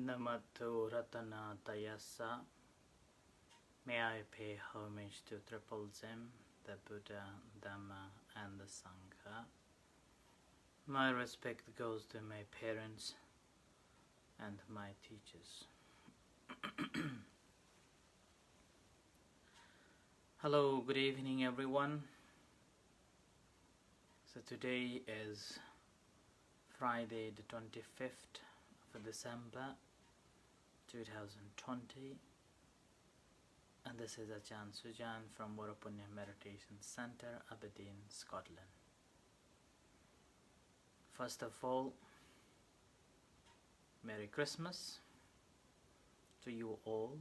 Namato Ratanatayasa. May I pay homage to Triple Zim, the Buddha, Dhamma, and the Sangha. My respect goes to my parents and my teachers. Hello, good evening everyone. So today is Friday the 25th of December 2020, and this is Ajahn Sujan from Varapunya Meditation Center, Aberdeen, Scotland. First of all, Merry Christmas to you all,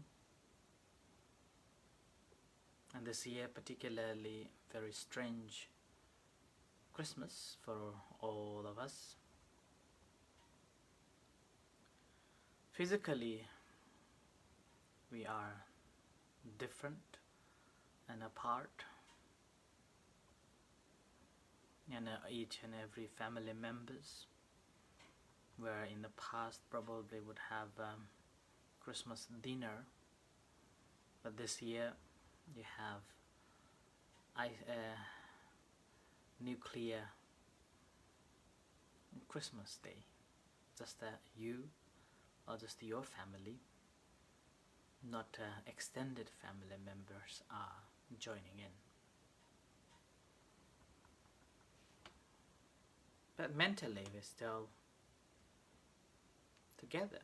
and this year particularly very strange Christmas for all of us. Physically, we are different and apart, and each and every family members, where in the past probably would have Christmas dinner, but this year you have nuclear Christmas day, just you or just your family, not extended family members are joining in. But mentally we're still together.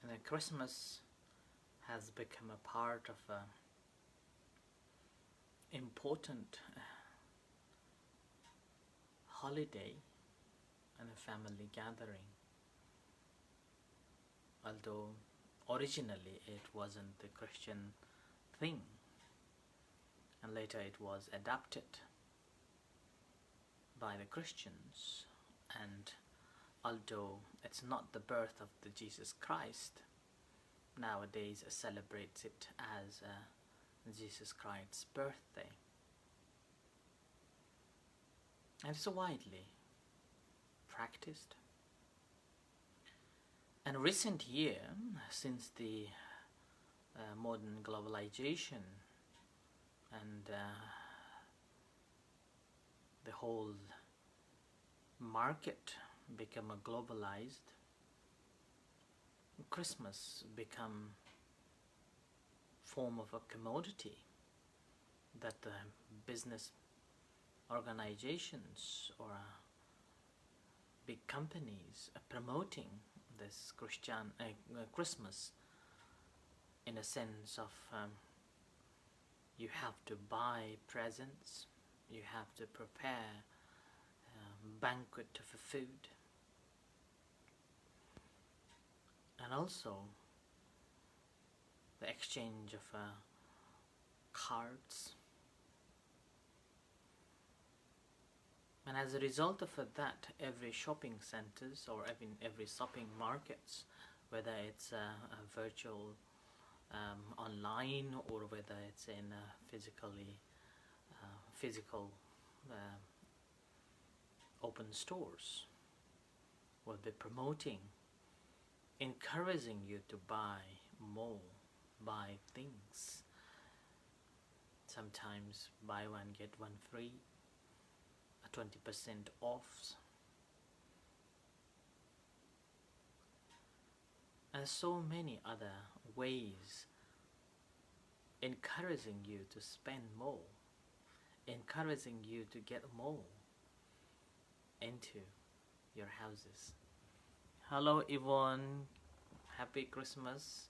And then Christmas has become a part of an important holiday and a family gathering. Although originally it wasn't the Christian thing, and later it was adapted by the Christians, and although it's not the birth of the Jesus Christ, nowadays celebrates it as Jesus Christ's birthday, and it's widely practiced. And recent year, since the modern globalization and the whole market become a globalized, Christmas become form of a commodity that the business organizations or big companies are promoting this Christmas in a sense of you have to buy presents, you have to prepare a banquet for food, and also the exchange of cards. And as a result of that, every shopping centers or every shopping markets, whether it's a virtual online or whether it's in physical open stores, will be promoting, encouraging you to buy more, buy things. Sometimes buy one get one free, 20% off, and so many other ways encouraging you to spend more, encouraging you to get more into your houses. Hello Yvonne, happy Christmas.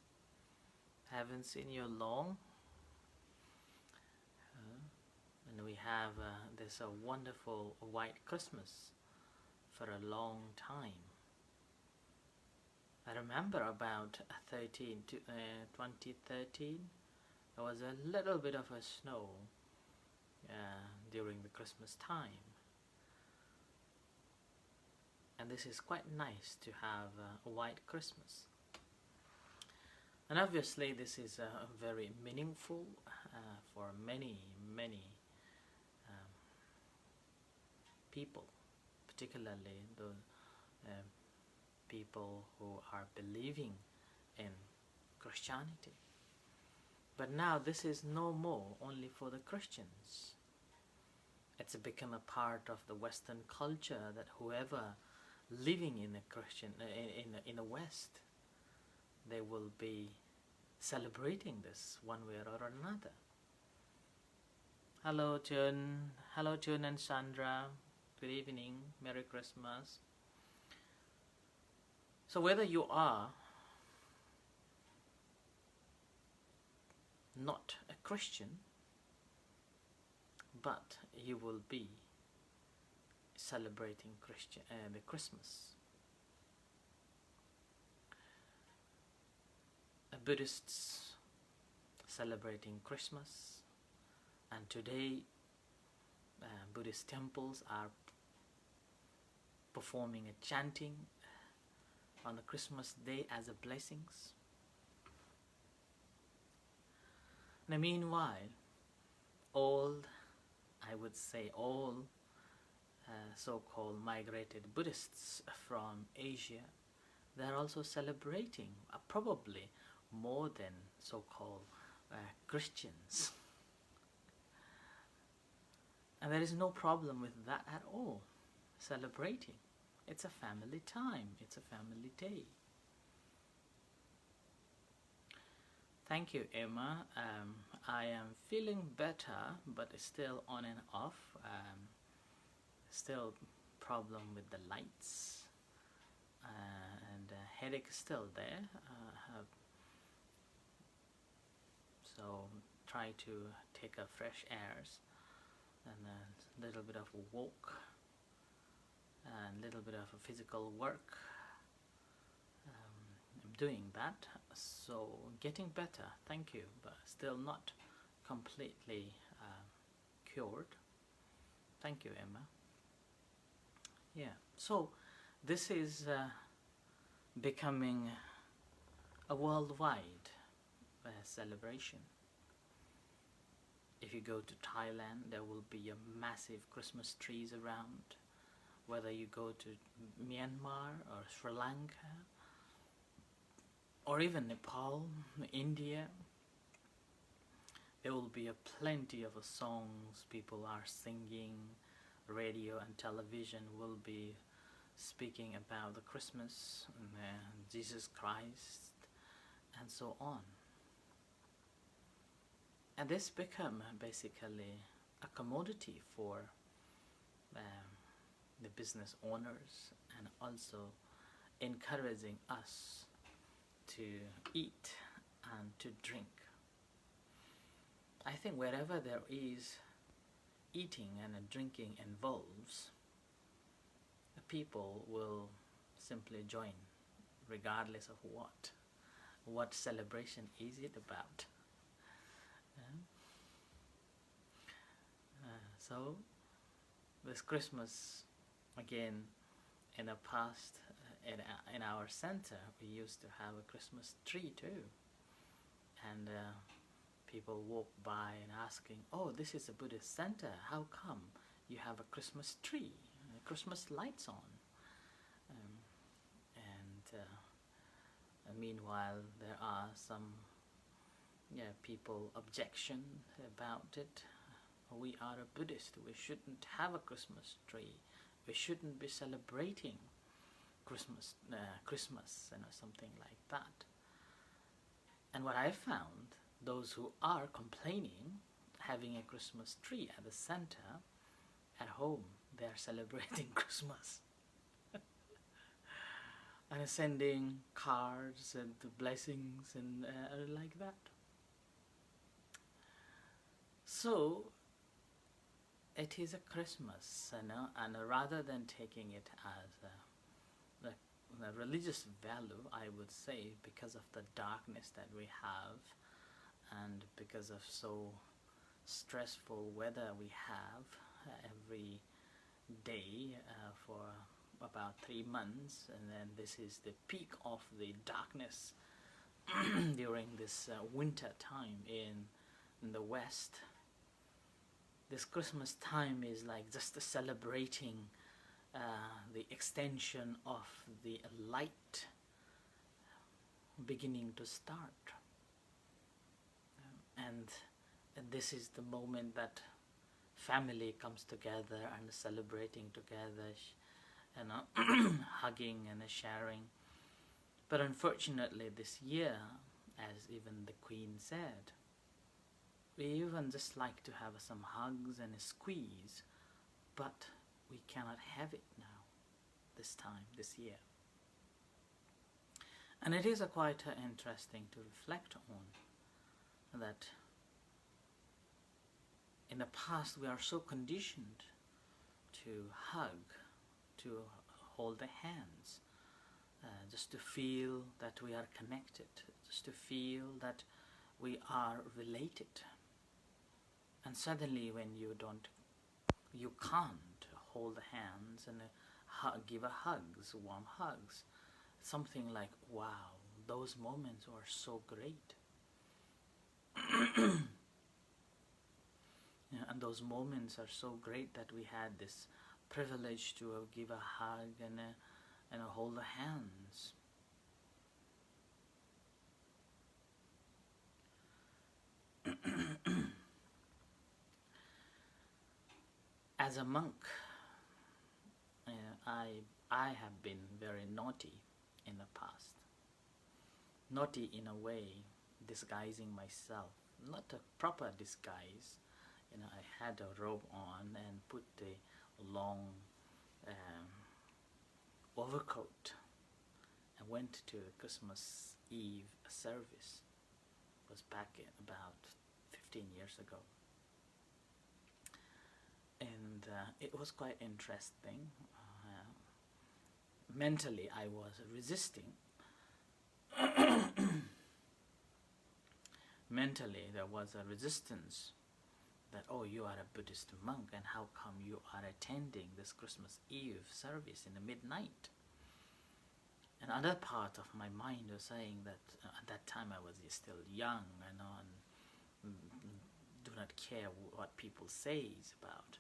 Haven't seen you long. And we have this wonderful white Christmas for a long time. I remember about 2013, there was a little bit of a snow during the Christmas time. And this is quite nice to have a white Christmas. And obviously this is very meaningful for many people, particularly the people who are believing in Christianity. But now this is no more only for the Christians. It's become a part of the Western culture that whoever living in a Christian in the West, they will be celebrating this one way or another. Hello Chun and Sandra. Good evening. Merry Christmas. So whether you are not a Christian, but you will be celebrating the Christmas. Buddhists celebrating Christmas, and today Buddhist temples are performing a chanting on the Christmas day as a blessings. Now meanwhile, all so-called migrated Buddhists from Asia, they're also celebrating probably more than so-called Christians. And there is no problem with that at all, celebrating. It's a family time, it's a family day. Thank you, Emma. I am feeling better, but still on and off. Still problem with the lights, and headache is still there. So try to take a fresh airs and a little bit of a walk and a little bit of a physical work. I'm doing that, so getting better, thank you, but still not completely cured. Thank you, Emma. Yeah, so this is becoming a worldwide celebration. If you go to Thailand, there will be a massive Christmas trees around. Whether you go to Myanmar or Sri Lanka or even Nepal, India, there will be plenty of songs people are singing. Radio and television will be speaking about the Christmas and Jesus Christ and so on. And this become basically a commodity for the business owners, and also encouraging us to eat and to drink. I think wherever there is eating and drinking involves, people will simply join, regardless of what celebration is it about. So this Christmas, again, in the past, in our center, we used to have a Christmas tree too, and people walk by and asking, oh, this is a Buddhist center, how come you have a Christmas tree, Christmas lights on? And meanwhile, there are some people objection about it. We are a Buddhist, we shouldn't have a Christmas tree, we shouldn't be celebrating Christmas, something like that. And what I found, those who are complaining, having a Christmas tree at the center, at home, they are celebrating Christmas. And sending cards and blessings and like that. So, it is a Christmas, and rather than taking it as a religious value, I would say, because of the darkness that we have, and because of so stressful weather we have every day for about 3 months, and then this is the peak of the darkness during this winter time in the West. This Christmas time is like just celebrating the extension of the light beginning to start. And this is the moment that family comes together and celebrating together, hugging and sharing. But unfortunately this year, as even the Queen said, we even just like to have some hugs and a squeeze, but we cannot have it now, this time, this year. And it is quite interesting to reflect on that in the past we are so conditioned to hug, to hold the hands, just to feel that we are connected, just to feel that we are related. And suddenly when you can't hold the hands and give a hugs, warm hugs, something like, wow, those moments were so great. And those moments are so great that we had this privilege to give a hug and hold the hands. As a monk, I have been very naughty in the past. Naughty in a way, disguising myself, not a proper disguise. I had a robe on and put the long overcoat. I went to the Christmas Eve service. It was back in about 15 years ago. And it was quite interesting. Mentally, I was resisting. Mentally, there was a resistance that, oh, you are a Buddhist monk, and how come you are attending this Christmas Eve service in the midnight? Another part of my mind was saying that at that time I was still young, and do not care what people say about.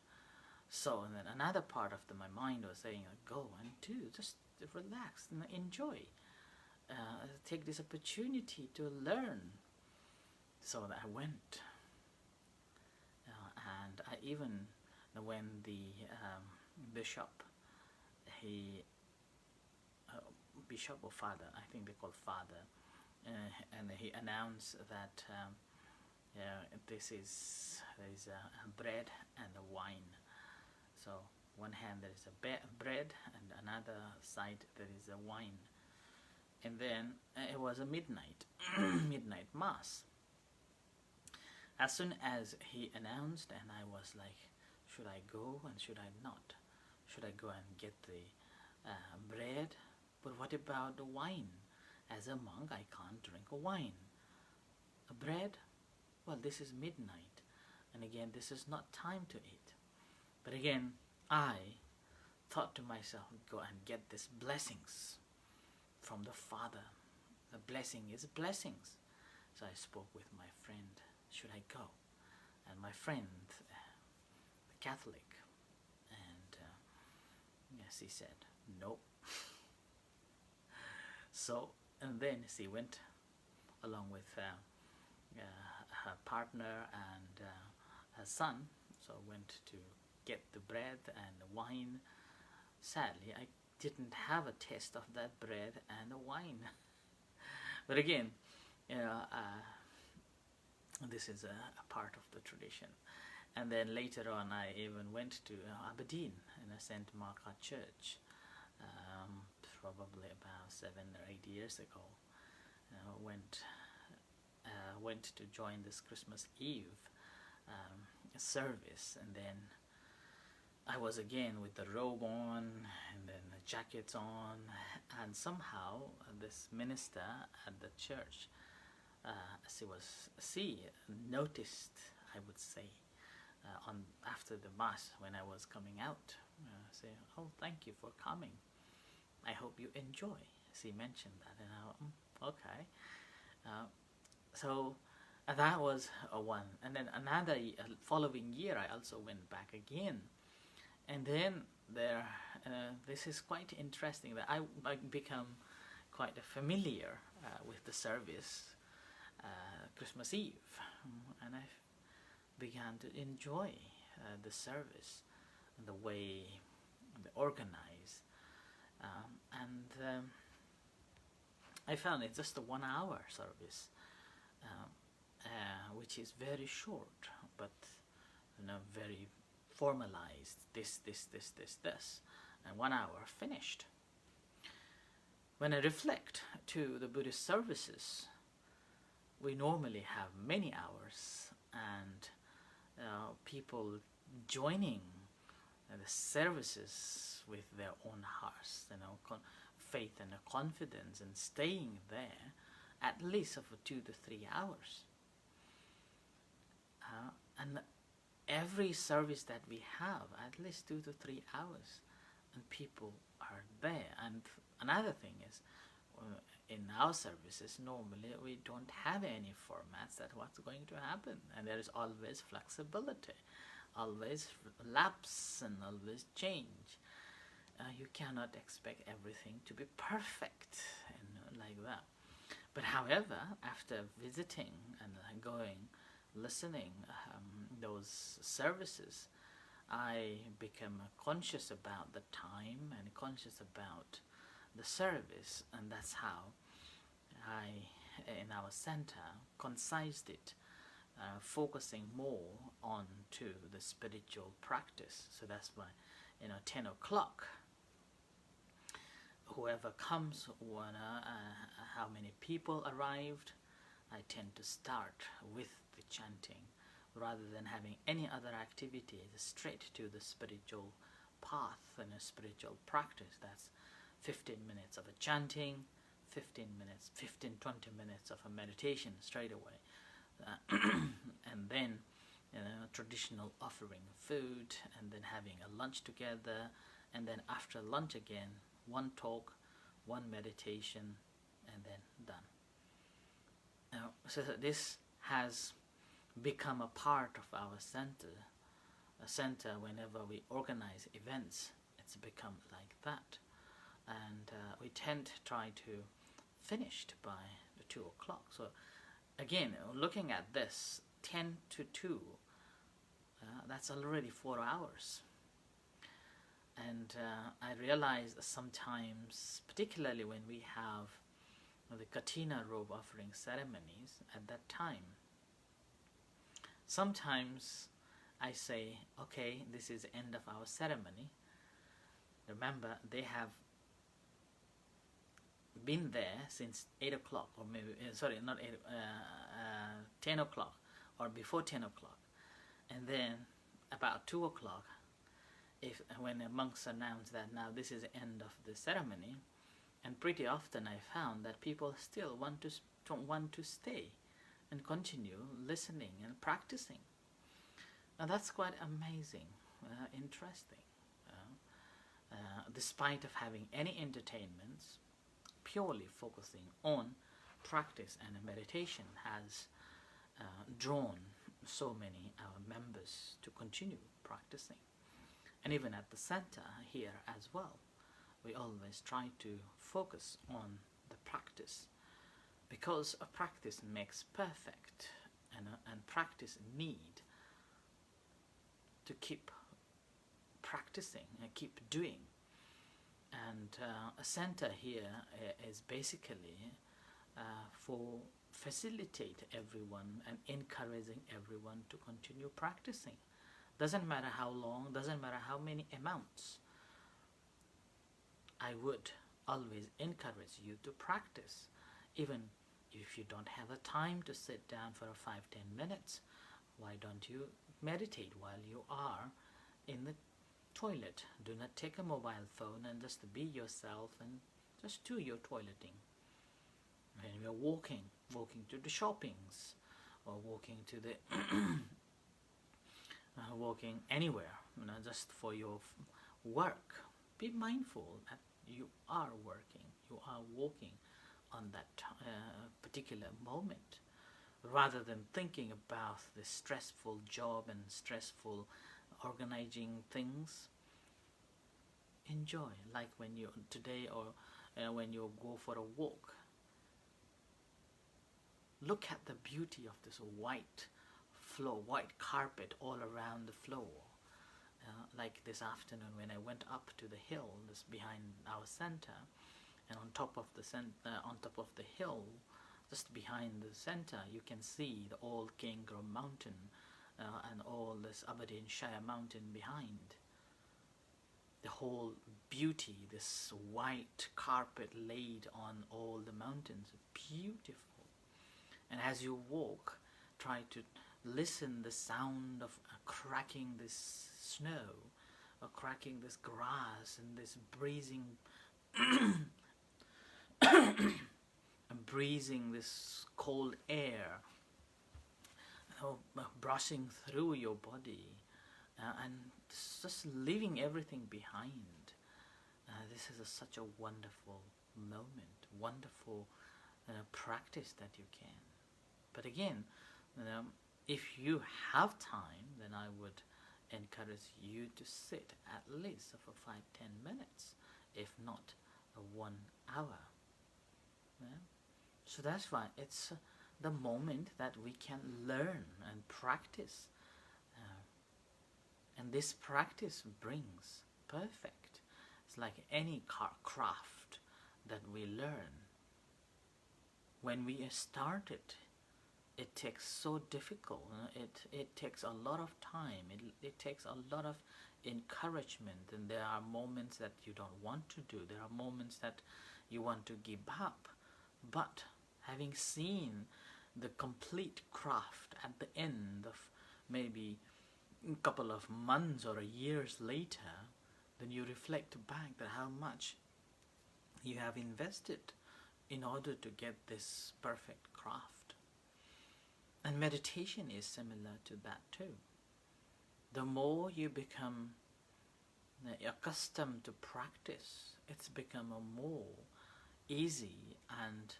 So, and then another part of my mind was saying, go and just relax and enjoy. Take this opportunity to learn. So I went. And I even, when the bishop, bishop or father, I think they call father, and he announced that there is a bread and a wine. So one hand there is a bread, and another side there is a wine. And then it was a midnight mass. As soon as he announced, and I was like, should I go and should I not? Should I go and get the bread? But what about the wine? As a monk, I can't drink a wine. A bread? Well, this is midnight. And again, this is not time to eat. But again, I thought to myself, go and get these blessings from the Father. The blessing is blessings. So I spoke with my friend, should I go? And my friend, the Catholic, and yes, he said, no. So, and then she went along with her partner and her son, so went to get the bread and the wine. Sadly, I didn't have a taste of that bread and the wine. But again, this is a part of the tradition. And then later on, I even went to Aberdeen in a St. Margaret Church, probably about 7 or 8 years ago. Went to join this Christmas Eve service, and then I was again with the robe on and then the jackets on, and somehow this minister at the church, she noticed, I would say, after the mass when I was coming out, say, oh, thank you for coming. I hope you enjoy. She mentioned that, and I, okay. So that was one, and then another following year I also went back again, and then there this is quite interesting that I become quite familiar with the service Christmas Eve, and I began to enjoy the service and the way they organize, and I found it's just a 1 hour service, which is very short, but very formalized. This, and 1 hour finished. When I reflect to the Buddhist services, we normally have many hours, and people joining the services with their own hearts, faith and confidence, and staying there at least for 2 to 3 hours. And every service that we have, at least 2 to 3 hours, and people are there. And another thing is, in our services, normally we don't have any formats that what's going to happen, and there is always flexibility, always lapse, and always change. You cannot expect everything to be perfect, like that. But however, after visiting and listening those services, I become conscious about the time and conscious about the service, and that's how I, in our center, concised it, focusing more on to the spiritual practice. So that's why, 10 o'clock, whoever comes, how many people arrived, I tend to start with the chanting rather than having any other activity, straight to the spiritual path and a spiritual practice. That's 15 minutes of a chanting, 20 minutes of a meditation straight away. And then traditional offering of food, and then having a lunch together, and then after lunch again, one talk, one meditation, and then done. So this has become a part of our center. A center, whenever we organize events, it's become like that. And we tend to try to finish by the 2 o'clock. So again, looking at this, 10 to 2, that's already 4 hours. And I realize sometimes, particularly when we have the Katina robe offering ceremonies at that time, sometimes I say, okay, this is the end of our ceremony. Remember, they have been there since 8 o'clock, or maybe, 10 o'clock, or before 10 o'clock. And then about 2 o'clock, when the monks announce that now this is the end of the ceremony, and pretty often I found that people still want to stay and continue listening and practicing. Now that's quite amazing, interesting. Despite of having any entertainments, purely focusing on practice and meditation has drawn so many our members to continue practicing. And even at the center here as well, we always try to focus on the practice, because a practice makes perfect, and practice need to keep practicing and keep doing. And a center here is basically for facilitate everyone and encouraging everyone to continue practicing. Doesn't matter how long, doesn't matter how many amounts. I would always encourage you to practice, even if you don't have the time to sit down for 5-10 minutes. Why don't you meditate while you are in the toilet? Do not take a mobile phone, and just be yourself and just do your toileting. When you're walking to the shoppings, or walking to the walking anywhere, just for your work, be mindful that you are working, you are walking on that particular moment, rather than thinking about the stressful job and stressful organizing things. enjoy, like when you today, or when you go for a walk. Look at the beauty of this white floor, white carpet all around the floor. Like this afternoon when I went up to the hill, this behind our center, and on top of the hill, just behind the center, you can see the old Kangaroo Mountain and all this Aberdeenshire mountain behind. The whole beauty, this white carpet laid on all the mountains, beautiful. And as you walk, try to listen the sound of cracking this snow, or cracking this grass, and this breezing breezing this cold air, brushing through your body, and just leaving everything behind. This is such a wonderful moment, wonderful practice that you can. But again, if you have time, then I would encourage you to sit at least for 5-10 minutes, if not 1 hour. Yeah? So that's why it's the moment that we can learn and practice. And this practice brings perfect. It's like any craft that we learn. When we start it takes so difficult. It takes a lot of time. It takes a lot of encouragement, and there are moments that you don't want to do. There are moments that you want to give up. But having seen the complete craft at the end of maybe a couple of months or years later, then you reflect back that how much you have invested in order to get this perfect craft. And meditation is similar to that too. The more you become accustomed to practice, it's become a more easy and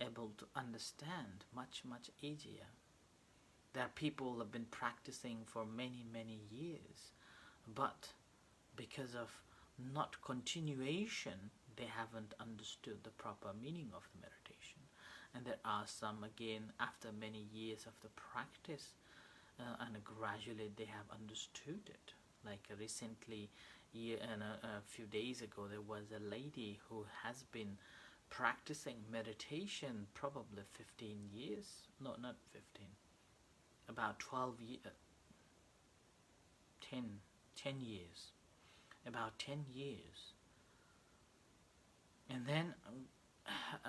able to understand much easier. There are people who have been practicing for many years, but because of not continuation, they haven't understood the proper meaning of the meditation. And there are some, again, after many years of the practice, and gradually they have understood it. Like recently, a few days ago, there was a lady who has been practicing meditation probably 15 years. No, not 15. About 12 years. 10 years. About 10 years. And then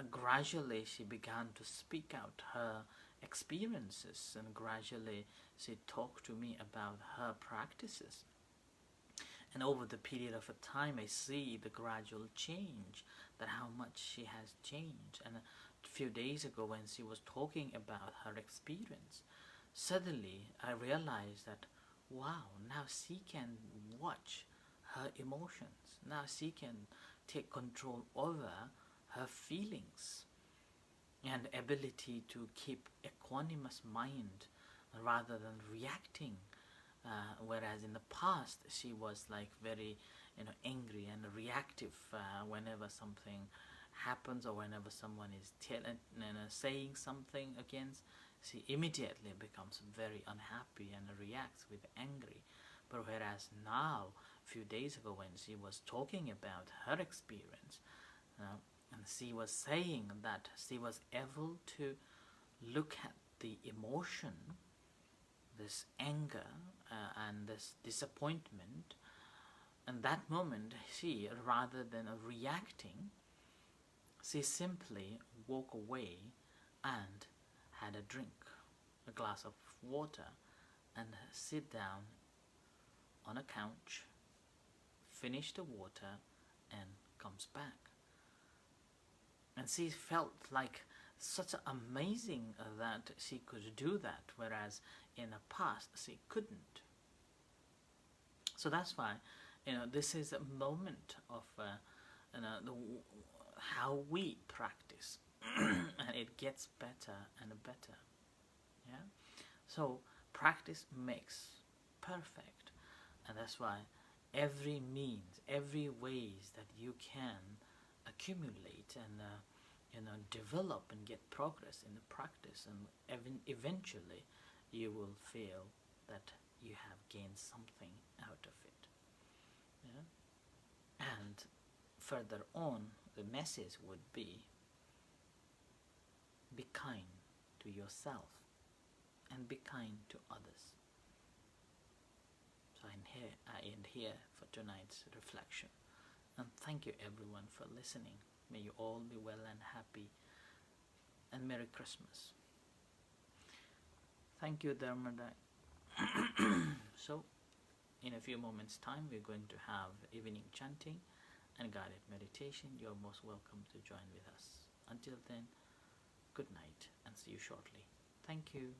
gradually she began to speak out her experiences, and gradually she talked to me about her practices. And over the period of a time, I see the gradual change, that how much she has changed. And a few days ago, when she was talking about her experience, suddenly I realized that, wow, now she can watch her emotions. Now she can take control over her feelings, and ability to keep equanimous mind rather than reacting. Whereas in the past she was like very angry and reactive whenever something happens, or whenever someone is saying something against, she immediately becomes very unhappy and reacts with angry. But whereas now, a few days ago when she was talking about her experience, and she was saying that she was able to look at the emotion, this anger and this disappointment, and that moment she, rather than reacting, she simply walked away and had a drink, a glass of water, and sit down on a couch, finish the water, and comes back. And she felt like such amazing that she could do that, whereas in the past she couldn't. So that's why this is a moment of how we practice, and it gets better and better. Yeah. So practice makes perfect, and that's why every means, every ways that you can accumulate and develop and get progress in the practice, and eventually you will feel that you have gained something out of it. Yeah? And further on, the message would be kind to yourself and be kind to others. So I end here for tonight's reflection, and thank you everyone for listening. May you all be well and happy, and Merry Christmas. Thank you, Dharmadai. So in a few moments time we're going to have evening chanting and guided meditation. You're most welcome to join with us. Until then, good night and see you shortly. Thank you.